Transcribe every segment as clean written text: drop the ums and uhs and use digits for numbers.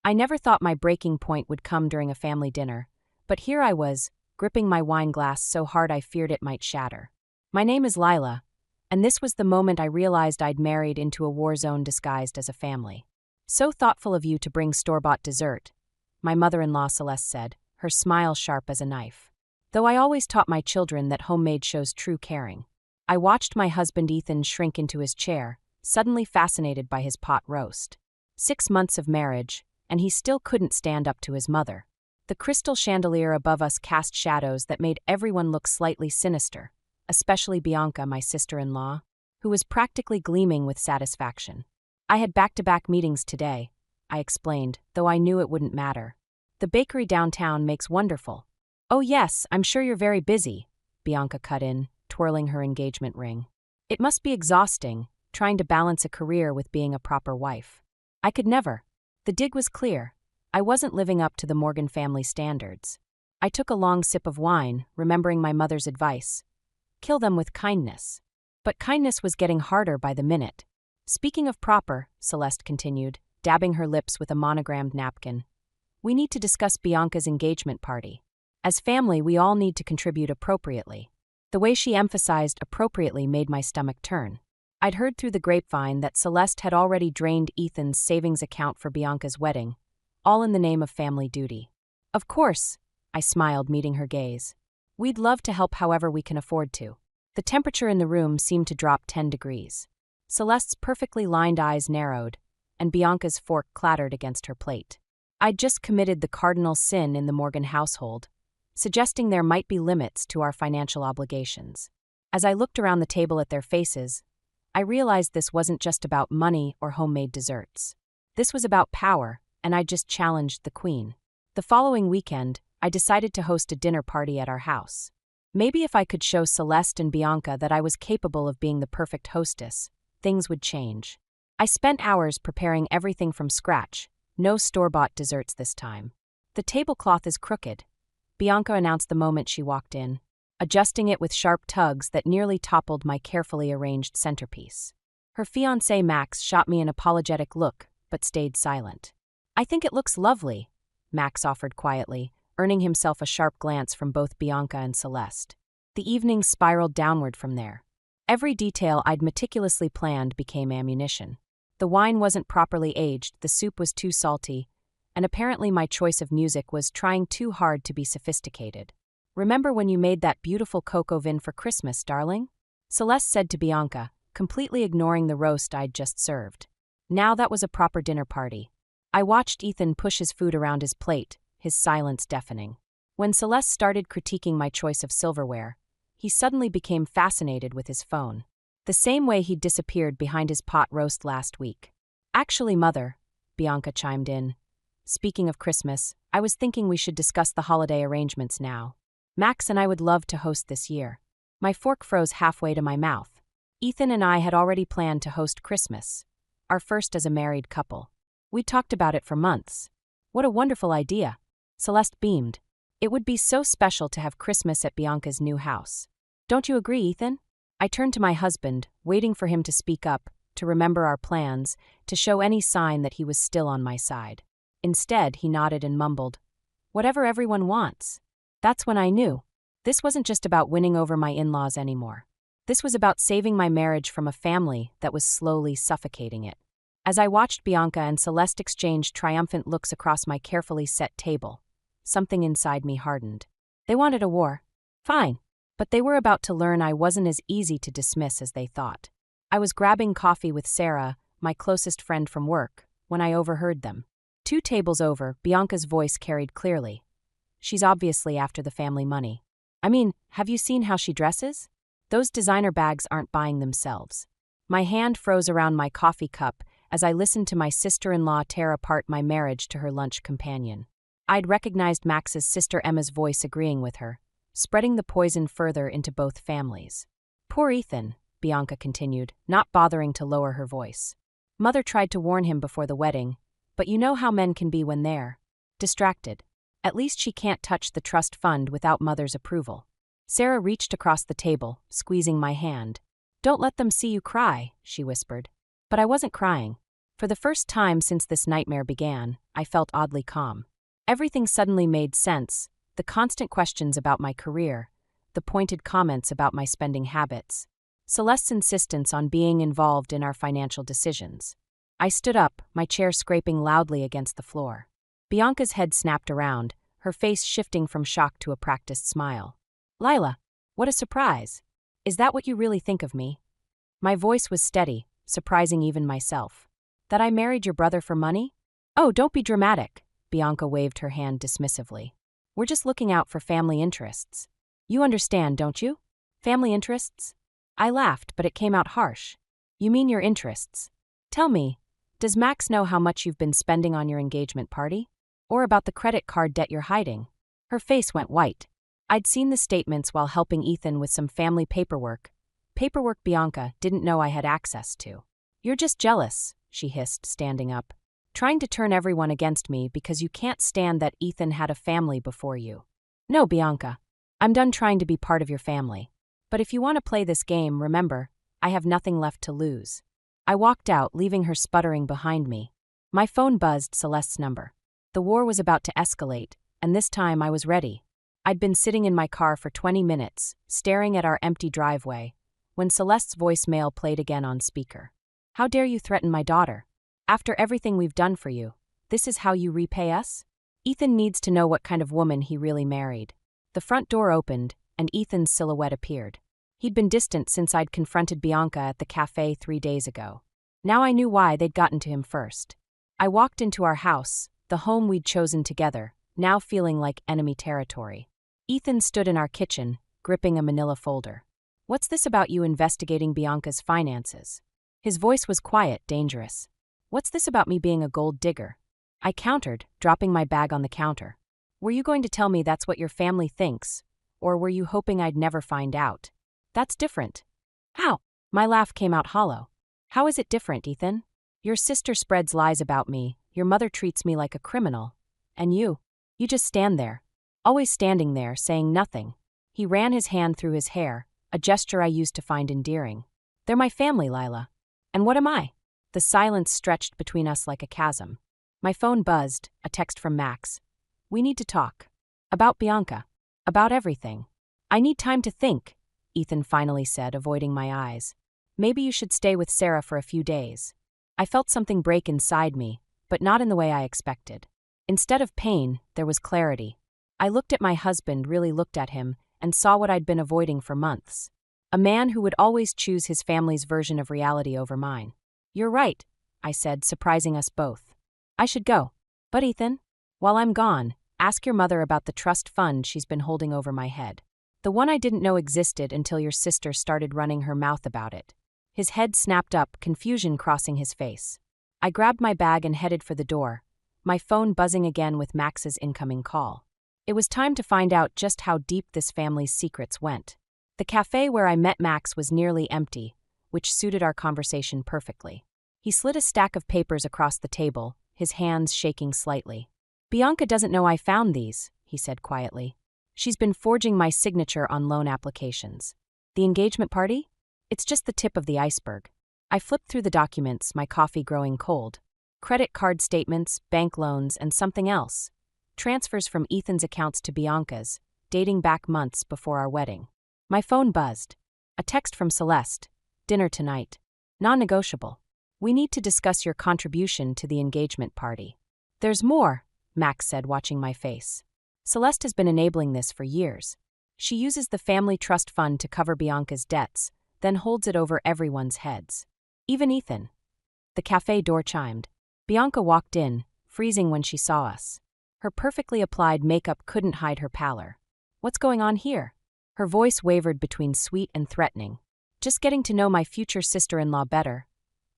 I never thought my breaking point would come during a family dinner, but here I was, gripping my wine glass so hard I feared it might shatter. My name is Lila, and this was the moment I realized I'd married into a war zone disguised as a family. "So thoughtful of you to bring store-bought dessert," my mother-in-law Celeste said, her smile sharp as a knife. Though I always taught my children that homemade shows true caring. I watched my husband Ethan shrink into his chair, suddenly fascinated by his pot roast. 6 months of marriage, and he still couldn't stand up to his mother. The crystal chandelier above us cast shadows that made everyone look slightly sinister, especially Bianca, my sister-in-law, who was practically gleaming with satisfaction. "I had back-to-back meetings today," I explained, though I knew it wouldn't matter. "The bakery downtown makes wonderful." "Oh yes, I'm sure you're very busy," Bianca cut in, twirling her engagement ring. "It must be exhausting, trying to balance a career with being a proper wife." I could never. The dig was clear. I wasn't living up to the Morgan family standards. I took a long sip of wine, remembering my mother's advice. Kill them with kindness. But kindness was getting harder by the minute. "Speaking of proper," Celeste continued, dabbing her lips with a monogrammed napkin, "we need to discuss Bianca's engagement party. As family, we all need to contribute appropriately." The way she emphasized appropriately made my stomach turn. I'd heard through the grapevine that Celeste had already drained Ethan's savings account for Bianca's wedding, all in the name of family duty. "Of course," I smiled, meeting her gaze. "We'd love to help however we can afford to." The temperature in the room seemed to drop 10 degrees. Celeste's perfectly lined eyes narrowed, and Bianca's fork clattered against her plate. I'd just committed the cardinal sin in the Morgan household, suggesting there might be limits to our financial obligations. As I looked around the table at their faces, I realized this wasn't just about money or homemade desserts. This was about power, and I just challenged the queen. The following weekend, I decided to host a dinner party at our house. Maybe if I could show Celeste and Bianca that I was capable of being the perfect hostess, things would change. I spent hours preparing everything from scratch, no store-bought desserts this time. "The tablecloth is crooked," Bianca announced the moment she walked in, adjusting it with sharp tugs that nearly toppled my carefully arranged centerpiece. Her fiancé Max shot me an apologetic look, but stayed silent. "I think it looks lovely," Max offered quietly, earning himself a sharp glance from both Bianca and Celeste. The evening spiraled downward from there. Every detail I'd meticulously planned became ammunition. The wine wasn't properly aged, the soup was too salty, and apparently my choice of music was trying too hard to be sophisticated. "Remember when you made that beautiful cocoa vin for Christmas, darling?" Celeste said to Bianca, completely ignoring the roast I'd just served. Now that was a proper dinner party. I watched Ethan push his food around his plate, his silence deafening. When Celeste started critiquing my choice of silverware, he suddenly became fascinated with his phone. The same way he'd disappeared behind his pot roast last week. "Actually, Mother," Bianca chimed in. "Speaking of Christmas, I was thinking we should discuss the holiday arrangements now. Max and I would love to host this year." My fork froze halfway to my mouth. Ethan and I had already planned to host Christmas, our first as a married couple. We'd talked about it for months. "What a wonderful idea." Celeste beamed. "It would be so special to have Christmas at Bianca's new house. Don't you agree, Ethan?" I turned to my husband, waiting for him to speak up, to remember our plans, to show any sign that he was still on my side. Instead, he nodded and mumbled, "Whatever everyone wants." That's when I knew. This wasn't just about winning over my in-laws anymore. This was about saving my marriage from a family that was slowly suffocating it. As I watched Bianca and Celeste exchange triumphant looks across my carefully set table, something inside me hardened. They wanted a war. Fine. But they were about to learn I wasn't as easy to dismiss as they thought. I was grabbing coffee with Sarah, my closest friend from work, when I overheard them. 2 tables over, Bianca's voice carried clearly. "She's obviously after the family money. I mean, have you seen how she dresses? Those designer bags aren't buying themselves." My hand froze around my coffee cup as I listened to my sister-in-law tear apart my marriage to her lunch companion. I'd recognized Max's sister Emma's voice agreeing with her, spreading the poison further into both families. "Poor Ethan," Bianca continued, not bothering to lower her voice. "Mother tried to warn him before the wedding, but you know how men can be when they're distracted. At least she can't touch the trust fund without Mother's approval." Sarah reached across the table, squeezing my hand. "Don't let them see you cry," she whispered. But I wasn't crying. For the first time since this nightmare began, I felt oddly calm. Everything suddenly made sense, the constant questions about my career, the pointed comments about my spending habits, Celeste's insistence on being involved in our financial decisions. I stood up, my chair scraping loudly against the floor. Bianca's head snapped around, her face shifting from shock to a practiced smile. "Lila, what a surprise. Is that what you really think of me?" My voice was steady, surprising even myself. "That I married your brother for money? Oh, don't be dramatic," Bianca waved her hand dismissively. "We're just looking out for family interests. You understand, don't you? Family interests?" I laughed, but it came out harsh. "You mean your interests. Tell me, does Max know how much you've been spending on your engagement party? Or about the credit card debt you're hiding?" Her face went white. I'd seen the statements while helping Ethan with some family paperwork. Paperwork Bianca didn't know I had access to. "You're just jealous," she hissed, standing up. "Trying to turn everyone against me because you can't stand that Ethan had a family before you." "No, Bianca. I'm done trying to be part of your family. But if you want to play this game, remember, I have nothing left to lose." I walked out, leaving her sputtering behind me. My phone buzzed Celeste's number. The war was about to escalate, and this time I was ready. I'd been sitting in my car for 20 minutes, staring at our empty driveway, when Celeste's voicemail played again on speaker. "How dare you threaten my daughter? After everything we've done for you, this is how you repay us? Ethan needs to know what kind of woman he really married." The front door opened, and Ethan's silhouette appeared. He'd been distant since I'd confronted Bianca at the cafe 3 days ago. Now I knew why they'd gotten to him first. I walked into our house, the home we'd chosen together, now feeling like enemy territory. Ethan stood in our kitchen, gripping a manila folder. "What's this about you investigating Bianca's finances?" His voice was quiet, dangerous. "What's this about me being a gold digger?" I countered, dropping my bag on the counter. "Were you going to tell me that's what your family thinks, or were you hoping I'd never find out? That's different." "How?" My laugh came out hollow. "How is it different, Ethan? Your sister spreads lies about me, your mother treats me like a criminal, and you just stand there. Always standing there, saying nothing." He ran his hand through his hair, a gesture I used to find endearing. "They're my family, Lila. And what am I?" The silence stretched between us like a chasm. My phone buzzed, a text from Max. "We need to talk. About Bianca. About everything." "I need time to think," Ethan finally said, avoiding my eyes. "Maybe you should stay with Sarah for a few days." I felt something break inside me, but not in the way I expected. Instead of pain, there was clarity. I looked at my husband, really looked at him, and saw what I'd been avoiding for months. A man who would always choose his family's version of reality over mine. "You're right," I said, surprising us both. "I should go. But Ethan, while I'm gone, ask your mother about the trust fund she's been holding over my head. The one I didn't know existed until your sister started running her mouth about it." His head snapped up, confusion crossing his face. I grabbed my bag and headed for the door, my phone buzzing again with Max's incoming call. It was time to find out just how deep this family's secrets went. The cafe where I met Max was nearly empty, which suited our conversation perfectly. He slid a stack of papers across the table, his hands shaking slightly. "Bianca doesn't know I found these," he said quietly. "She's been forging my signature on loan applications. The engagement party? It's just the tip of the iceberg." I flipped through the documents, my coffee growing cold. Credit card statements, bank loans, and something else. Transfers from Ethan's accounts to Bianca's, dating back months before our wedding. My phone buzzed. A text from Celeste. "Dinner tonight. Non-negotiable. We need to discuss your contribution to the engagement party." "There's more," Max said, watching my face. "Celeste has been enabling this for years. She uses the family trust fund to cover Bianca's debts, then holds it over everyone's heads. Even Ethan." The cafe door chimed. Bianca walked in, freezing when she saw us. Her perfectly applied makeup couldn't hide her pallor. "What's going on here?" Her voice wavered between sweet and threatening. "Just getting to know my future sister-in-law better,"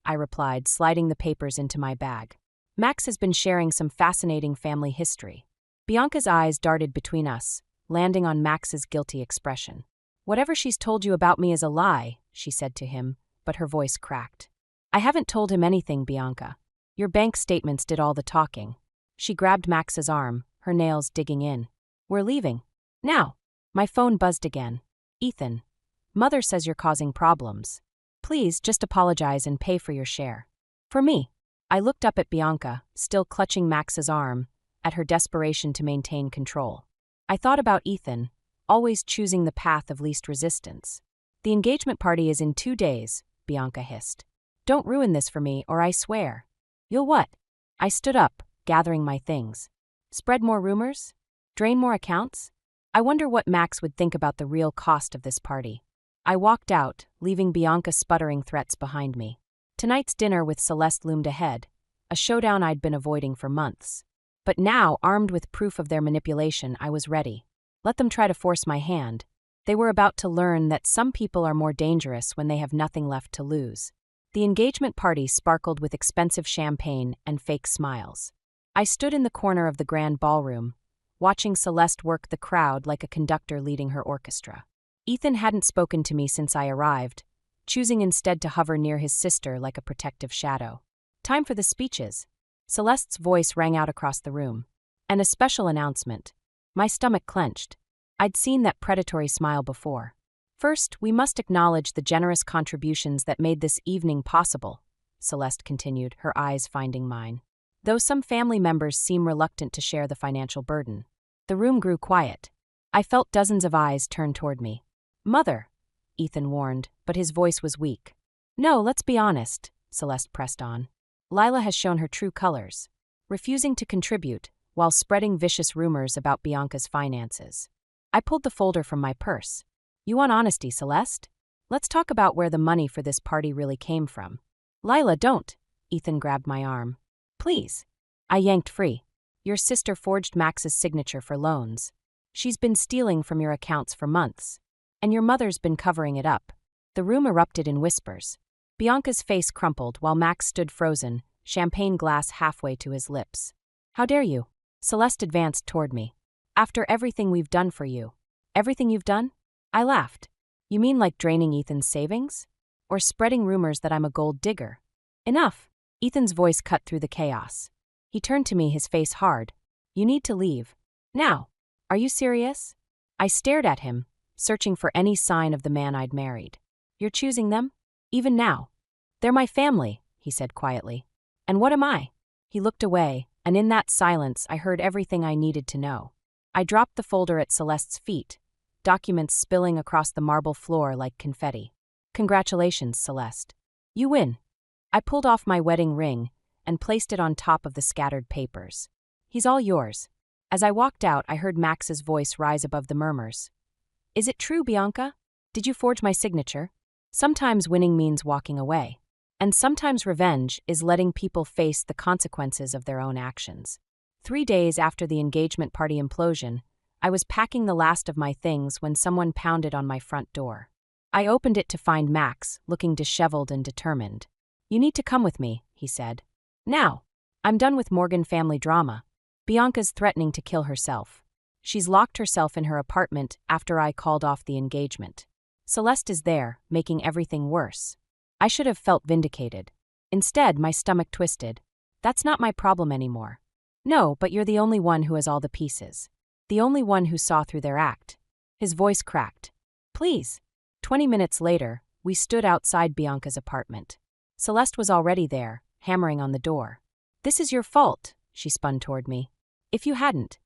I replied, sliding the papers into my bag. "Max has been sharing some fascinating family history." Bianca's eyes darted between us, landing on Max's guilty expression. "Whatever she's told you about me is a lie," she said to him, but her voice cracked. "I haven't told him anything, Bianca. Your bank statements did all the talking." She grabbed Max's arm, her nails digging in. "We're leaving. Now." My phone buzzed again. "Ethan, Mother says you're causing problems. Please just apologize and pay for your share." "For me?" I looked up at Bianca, still clutching Max's arm, at her desperation to maintain control. I thought about Ethan, always choosing the path of least resistance. The engagement party is in 2 days, Bianca hissed. Don't ruin this for me, or I swear. You'll what? I stood up, gathering my things. Spread more rumors? Drain more accounts? I wonder what Max would think about the real cost of this party. I walked out, leaving Bianca sputtering threats behind me. Tonight's dinner with Celeste loomed ahead, a showdown I'd been avoiding for months. But now, armed with proof of their manipulation, I was ready. Let them try to force my hand. They were about to learn that some people are more dangerous when they have nothing left to lose. The engagement party sparkled with expensive champagne and fake smiles. I stood in the corner of the grand ballroom, watching Celeste work the crowd like a conductor leading her orchestra. Ethan hadn't spoken to me since I arrived, choosing instead to hover near his sister like a protective shadow. Time for the speeches. Celeste's voice rang out across the room. And a special announcement. My stomach clenched. I'd seen that predatory smile before. First, we must acknowledge the generous contributions that made this evening possible, Celeste continued, her eyes finding mine. Though some family members seem reluctant to share the financial burden. The room grew quiet. I felt dozens of eyes turn toward me. Mother, Ethan warned, but his voice was weak. No, let's be honest, Celeste pressed on. Lila has shown her true colors, refusing to contribute while spreading vicious rumors about Bianca's finances. I pulled the folder from my purse. You want honesty, Celeste? Let's talk about where the money for this party really came from. Lila, don't. Ethan grabbed my arm. Please. I yanked free. Your sister forged Max's signature for loans. She's been stealing from your accounts for months. And your mother's been covering it up. The room erupted in whispers. Bianca's face crumpled while Max stood frozen, champagne glass halfway to his lips. How dare you? Celeste advanced toward me. After everything we've done for you. Everything you've done? I laughed. You mean like draining Ethan's savings? Or spreading rumors that I'm a gold digger? Enough. Ethan's voice cut through the chaos. He turned to me, his face hard. You need to leave. Now. Are you serious? I stared at him, searching for any sign of the man I'd married. You're choosing them? Even now. They're my family, he said quietly. And what am I? He looked away, and in that silence I heard everything I needed to know. I dropped the folder at Celeste's feet, documents spilling across the marble floor like confetti. Congratulations, Celeste. You win. I pulled off my wedding ring and placed it on top of the scattered papers. He's all yours. As I walked out, I heard Max's voice rise above the murmurs. Is it true, Bianca? Did you forge my signature? Sometimes winning means walking away. And sometimes revenge is letting people face the consequences of their own actions. 3 days after the engagement party implosion, I was packing the last of my things when someone pounded on my front door. I opened it to find Max, looking disheveled and determined. You need to come with me, he said. Now. I'm done with Morgan family drama. Bianca's threatening to kill herself. She's locked herself in her apartment after I called off the engagement. Celeste is there, making everything worse. I should have felt vindicated. Instead, my stomach twisted. That's not my problem anymore. No, but you're the only one who has all the pieces. The only one who saw through their act. His voice cracked. Please. 20 minutes later, we stood outside Bianca's apartment. Celeste was already there, hammering on the door. This is your fault, she spun toward me. If you hadn't.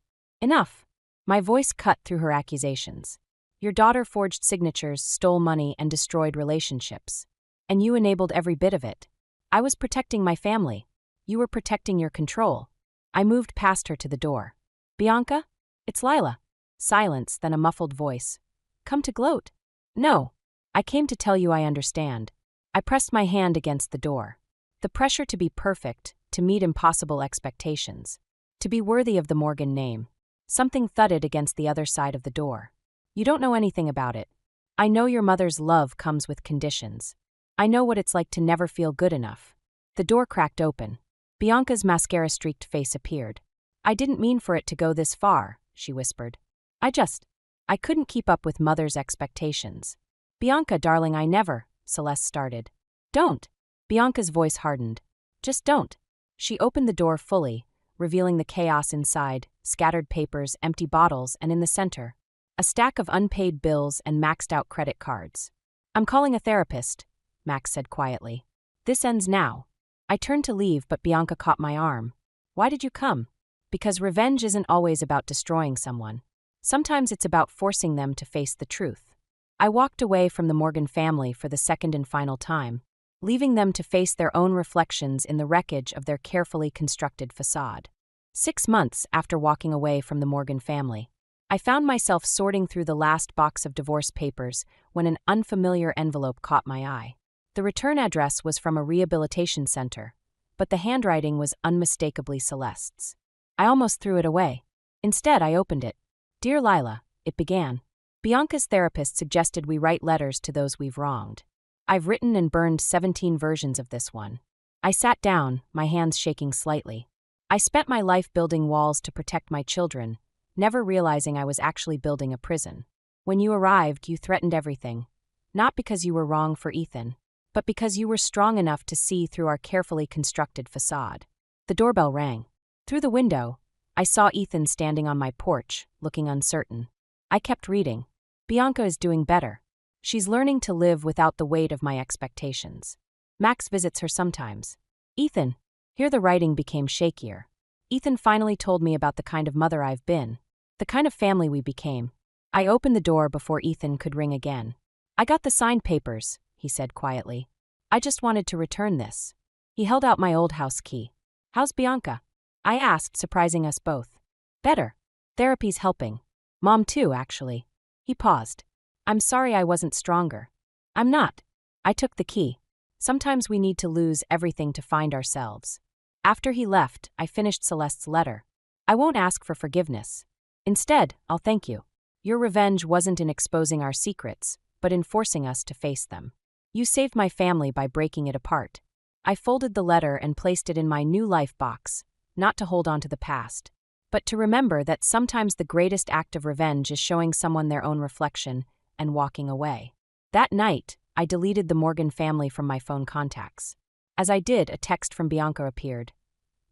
Enough. My voice cut through her accusations. Your daughter forged signatures, stole money, and destroyed relationships. And you enabled every bit of it. I was protecting my family. You were protecting your control. I moved past her to the door. Bianca? It's Lila. Silence, then a muffled voice. Come to gloat. No. I came to tell you I understand. I pressed my hand against the door. The pressure to be perfect, to meet impossible expectations. To be worthy of the Morgan name. Something thudded against the other side of the door. You don't know anything about it. I know your mother's love comes with conditions. I know what it's like to never feel good enough. The door cracked open. Bianca's mascara-streaked face appeared. I didn't mean for it to go this far, she whispered. I couldn't keep up with mother's expectations. Bianca, darling, I never, Celeste started. Don't. Bianca's voice hardened. Just don't. She opened the door fully, revealing the chaos inside, scattered papers, empty bottles, and in the center, a stack of unpaid bills and maxed-out credit cards. I'm calling a therapist, Max said quietly. This ends now. I turned to leave, but Bianca caught my arm. Why did you come? Because revenge isn't always about destroying someone. Sometimes it's about forcing them to face the truth. I walked away from the Morgan family for the second and final time, leaving them to face their own reflections in the wreckage of their carefully constructed facade. 6 months after walking away from the Morgan family, I found myself sorting through the last box of divorce papers when an unfamiliar envelope caught my eye. The return address was from a rehabilitation center, but the handwriting was unmistakably Celeste's. I almost threw it away. Instead, I opened it. "Dear Lila," it began. "Bianca's therapist suggested we write letters to those we've wronged. I've written and burned 17 versions of this one." I sat down, my hands shaking slightly. I spent my life building walls to protect my children, never realizing I was actually building a prison. When you arrived, you threatened everything. Not because you were wrong for Ethan, but because you were strong enough to see through our carefully constructed facade. The doorbell rang. Through the window, I saw Ethan standing on my porch, looking uncertain. I kept reading. Bianca is doing better. She's learning to live without the weight of my expectations. Max visits her sometimes. Ethan. Here the writing became shakier. Ethan finally told me about the kind of mother I've been, the kind of family we became. I opened the door before Ethan could ring again. "I got the signed papers," he said quietly. "I just wanted to return this." He held out my old house key. "How's Bianca?" I asked, surprising us both. "Better. Therapy's helping. Mom too, actually." He paused. "I'm sorry I wasn't stronger." "I'm not." I took the key. Sometimes we need to lose everything to find ourselves. After he left, I finished Celeste's letter. "I won't ask for forgiveness. Instead, I'll thank you. Your revenge wasn't in exposing our secrets, but in forcing us to face them. You saved my family by breaking it apart." I folded the letter and placed it in my new life box, not to hold on to the past, but to remember that sometimes the greatest act of revenge is showing someone their own reflection and walking away. That night, I deleted the Morgan family from my phone contacts. As I did, a text from Bianca appeared.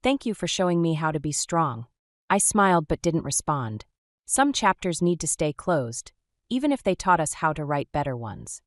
"Thank you for showing me how to be strong." I smiled but didn't respond. Some chapters need to stay closed, even if they taught us how to write better ones.